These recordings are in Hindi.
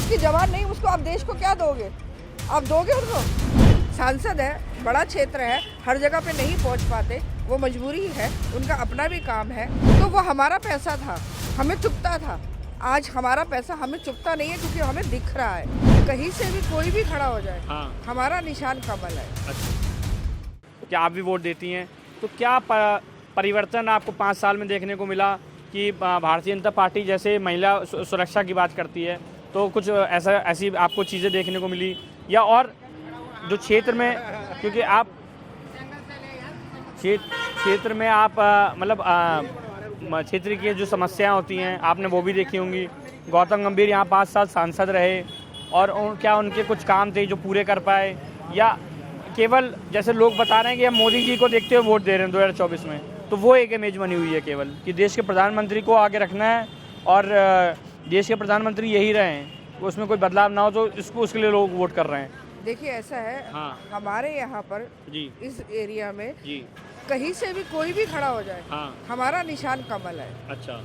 जिसकी जबान नहीं उसको आप देश को क्या दोगे? आप दोगे उनको? सांसद है, बड़ा क्षेत्र है, हर जगह पे नहीं पहुंच पाते, वो मजबूरी है, उनका अपना भी काम है। तो वो हमारा पैसा था, हमें चुभता था। आज हमारा पैसा हमें चुभता नहीं है क्योंकि हमें दिख रहा है। कहीं से भी कोई भी खड़ा हो जाए, हमारा निशान कमल है। अच्छा। क्या आप भी वोट देती हैं? तो क्या परिवर्तन आपको 5 साल में देखने को मिला कि भारतीय जनता पार्टी जैसे महिला सुरक्षा की बात करती है, तो कुछ ऐसी आपको चीज़ें देखने को मिली, या और जो क्षेत्र में, क्योंकि आप क्षेत्र में आप मतलब क्षेत्र की जो समस्याएं होती हैं आपने वो भी देखी होंगी। गौतम गंभीर यहाँ 5 साल सांसद रहे, और क्या उनके कुछ काम थे जो पूरे कर पाए, या केवल जैसे लोग बता रहे हैं कि हम मोदी जी को देखते हुए वोट दे रहे हैं 2024 में, तो वो एक इमेज बनी हुई है केवल कि देश के प्रधानमंत्री को आगे रखना है और देश के प्रधानमंत्री यही रहे हैं, उसमें कोई बदलाव ना हो, तो उसके लिए लोग वोट कर रहे हैं। देखिए ऐसा है, हाँ। हमारे यहाँ पर जी। इस एरिया में जी। कहीं से भी कोई भी खड़ा हो जाए, हाँ। हमारा निशान कमल है। अच्छा।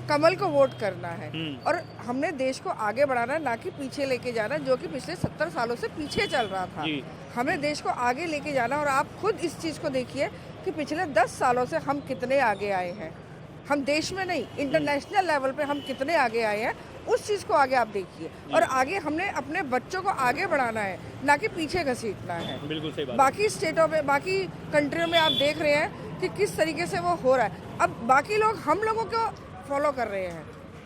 कमल को वोट करना है और और हमने देश को आगे बढ़ाना है, ना कि पीछे लेके जाना, जो कि पिछले 70 सालों से पीछे चल रहा था। जी। हमें देश को आगे लेके जाना, और आप खुद इस चीज़ को देखिए कि पिछले 10 सालों से हम कितने आगे आए हैं। हम देश में नहीं, इंटरनेशनल लेवल पे हम कितने आगे आए हैं, उस चीज़ को आगे आप देखिए। और आगे हमने अपने बच्चों को आगे बढ़ाना है, ना कि पीछे घसीटना है। बिल्कुल सही बात। बाकी स्टेटों में, बाकी कंट्रियों में आप देख रहे हैं कि किस तरीके से वो हो रहा है। अब बाकी लोग हम लोगों को फॉलो कर रहे हैं,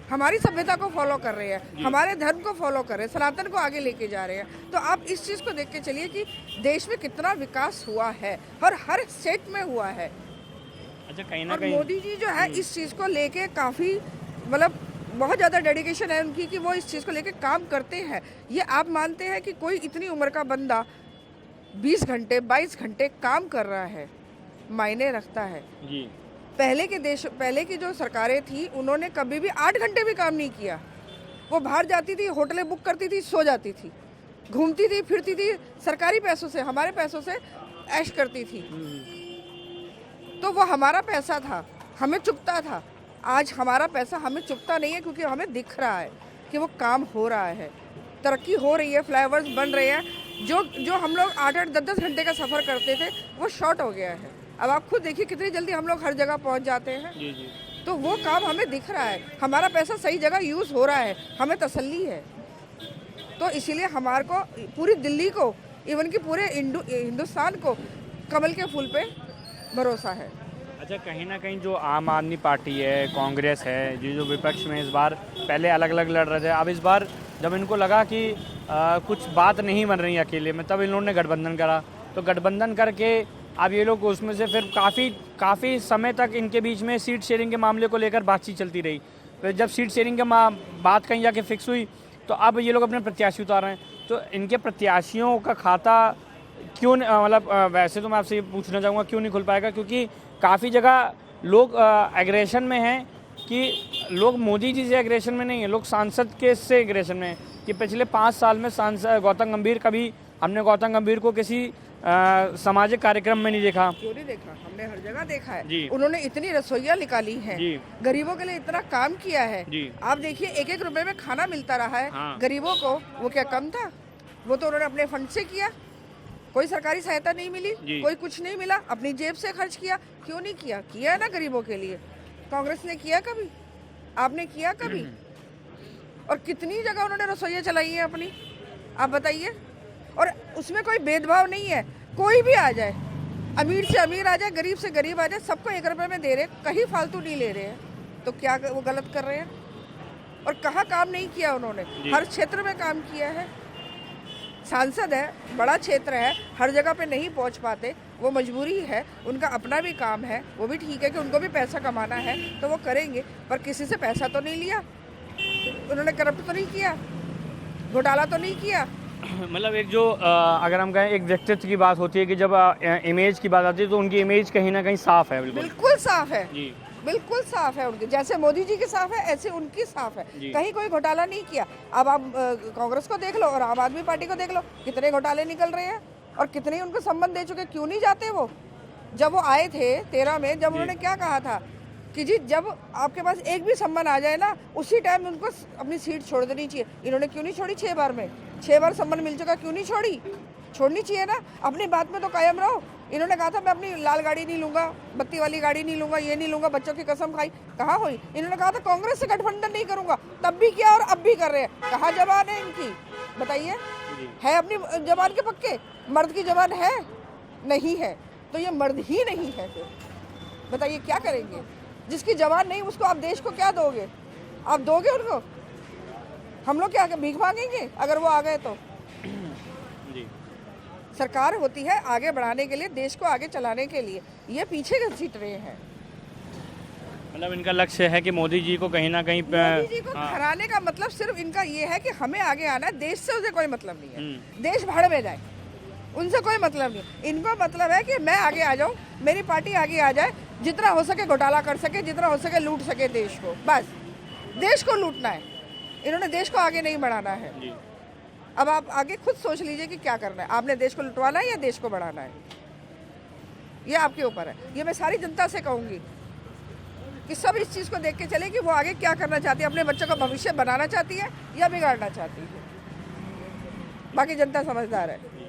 हमारी सभ्यता को फॉलो कर रहे हैं, हमारे धर्म को फॉलो कर रहे हैं, सनातन को आगे लेके जा रहे हैं। तो आप इस चीज़ को देख के चलिए कि देश में कितना विकास हुआ है और हर स्टेट में हुआ है। अच्छा, कहीं ना और कहीं मोदी जी जो है इस चीज़ को लेके काफ़ी, मतलब बहुत ज़्यादा डेडिकेशन है उनकी कि वो इस चीज़ को लेके काम करते हैं। ये आप मानते हैं कि कोई इतनी उम्र का बंदा 20 घंटे 22 घंटे काम कर रहा है, मायने रखता है। जी। पहले की जो सरकारें थी, उन्होंने कभी भी 8 घंटे भी काम नहीं किया। वो बाहर जाती थी, होटलें बुक करती थी, सो जाती थी, घूमती थी, फिरती थी, सरकारी पैसों से, हमारे पैसों से ऐश करती थी। तो वो हमारा पैसा था, हमें चुभता था। आज हमारा पैसा हमें चुभता नहीं है क्योंकि हमें दिख रहा है कि वो काम हो रहा है, तरक्की हो रही है, फ्लाईओवर्स बन रहे हैं। जो हम लोग 8-8, 10-10 घंटे का सफ़र करते थे, वो शॉर्ट हो गया है। अब आप खुद देखिए कितनी जल्दी हम लोग हर जगह पहुंच जाते हैं। जी। जी। तो वो काम हमें दिख रहा है, हमारा पैसा सही जगह यूज़ हो रहा है, हमें तसल्ली है। तो इसीलिए हमारे को, पूरी दिल्ली को, इवन कि पूरे हिंदुस्तान को कमल के फूल पे भरोसा है। अच्छा, कहीं ना कहीं जो आम आदमी पार्टी है, कांग्रेस है, जो विपक्ष में इस बार पहले अलग अलग लड़ रहे थे, अब इस बार जब इनको लगा कि कुछ बात नहीं बन रही अकेले में, तब इन्होंने गठबंधन करा। तो गठबंधन करके अब ये लोग उसमें से फिर काफ़ी समय तक इनके बीच में सीट शेयरिंग के मामले को लेकर बातचीत चलती रही। फिर जब सीट शेयरिंग की बात कहीं जाके फिक्स हुई, तो अब ये लोग अपने प्रत्याशी उतार रहे हैं। तो इनके प्रत्याशियों का खाता क्यों, मतलब वैसे तो मैं आपसे ये पूछना चाहूँगा क्यों नहीं खुल पाएगा, क्योंकि काफ़ी जगह लोग एग्रेशन में हैं कि लोग मोदी जी से एग्रेशन में नहीं है, लोग सांसद के से एग्रेशन में हैं कि पिछले 5 साल में सांसद गौतम गंभीर, कभी हमने गौतम गंभीर को किसी सामाजिक कार्यक्रम में नहीं देखा। क्यों नहीं देखा? हमने हर जगह देखा है। जी। उन्होंने इतनी रसोइयाँ निकाली हैं, गरीबों के लिए इतना काम किया है। जी। आप देखिए 1-1 रुपए में खाना मिलता रहा है। हाँ। गरीबों को, वो क्या कम था? वो तो उन्होंने अपने फंड से किया, कोई सरकारी सहायता नहीं मिली, कोई कुछ नहीं मिला, अपनी जेब से खर्च किया। क्यों नहीं किया? किया है ना गरीबों के लिए। कांग्रेस ने किया कभी? आपने किया कभी? और कितनी जगह उन्होंने रसोइयाँ चलाई है अपनी, आप बताइए। और उसमें कोई भेदभाव नहीं है, कोई भी आ जाए, अमीर से अमीर आ जाए, गरीब से गरीब आ जाए, सबको 1 रुपए में दे रहे, कहीं फालतू नहीं ले रहे हैं। तो क्या वो गलत कर रहे हैं? और कहाँ काम नहीं किया उन्होंने? हर क्षेत्र में काम किया है। सांसद है, बड़ा क्षेत्र है, हर जगह पे नहीं पहुंच पाते, वो मजबूरी है, उनका अपना भी काम है। वो भी ठीक है कि उनको भी पैसा कमाना है, तो वो करेंगे, पर किसी से पैसा तो नहीं लिया, उन्होंने करप्ट तो नहीं किया, घोटाला तो नहीं किया। मतलब एक जो अगर हम कहें एक व्यक्तित्व की बात होती है कि जब इमेज की बात आती है, तो उनकी इमेज कहीं ना कहीं साफ है। बिल्कुल साफ है जी। बिल्कुल साफ है उनकी, जैसे मोदी जी की साफ है, ऐसे उनकी साफ है। कहीं कोई घोटाला नहीं किया। अब आप कांग्रेस को देख लो और आम आदमी पार्टी को देख लो, कितने घोटाले निकल रहे हैं और कितने उनको संबंध दे चुके। क्यों नहीं जाते वो? जब वो आए थे 13 में, जब उन्होंने क्या कहा था कि जी जब आपके पास एक भी सम्मान आ जाए ना, उसी टाइम उनको अपनी सीट छोड़ देनी चाहिए। इन्होंने क्यों नहीं छोड़ी 6 बार में? 6 बार सम्मान मिल चुका, क्यों नहीं छोड़ी? छोड़नी चाहिए ना। अपनी बात में तो कायम रहो। इन्होंने कहा था मैं अपनी लाल गाड़ी नहीं लूंगा, बत्ती वाली गाड़ी नहीं लूंगा, ये नहीं लूंगा, बच्चों की कसम खाई। कहाँ हुई? इन्होंने कहा था कांग्रेस से गठबंधन नहीं करूंगा, तब भी किया और अब भी कर रहे हैं। कहाँ जबान है इनकी? बताइए। है अपनी जबान के पक्के? मर्द की जबान है? नहीं है। तो ये मर्द ही नहीं है। फिर बताइए क्या करेंगे? जिसकी जबान नहीं उसको आप देश को क्या दोगे? आप दोगे उनको? हम लोग क्या भीख मांगेंगे अगर वो आ गए तो? जी। सरकार होती है आगे बढ़ाने के लिए, देश को आगे चलाने के लिए। ये पीछे घसीट रहे हैं। मतलब इनका लक्ष्य है कि मोदी जी को कहीं ना कहीं मोदी जी को हराने का मतलब सिर्फ इनका ये है कि हमें आगे आना है। देश से उसे कोई मतलब नहीं है। देश भाड़ में जाए, उनसे कोई मतलब नहीं। इनको मतलब है कि मैं आगे आ जाऊं, मेरी पार्टी आगे आ जाए, जितना हो सके घोटाला कर सके, जितना हो सके लूट सके देश को। बस देश को लूटना है। इन्होंने देश को आगे नहीं बढ़ाना है। अब आप आगे खुद सोच लीजिए कि क्या करना है। आपने देश को लुटवाना है या देश को बढ़ाना है? ये आपके ऊपर है। ये मैं सारी जनता से कहूंगी कि सब इस चीज़ को देख के चले कि वो आगे क्या करना चाहती है, अपने बच्चों का भविष्य बनाना चाहती है या बिगाड़ना चाहती है। बाकी जनता समझदार है।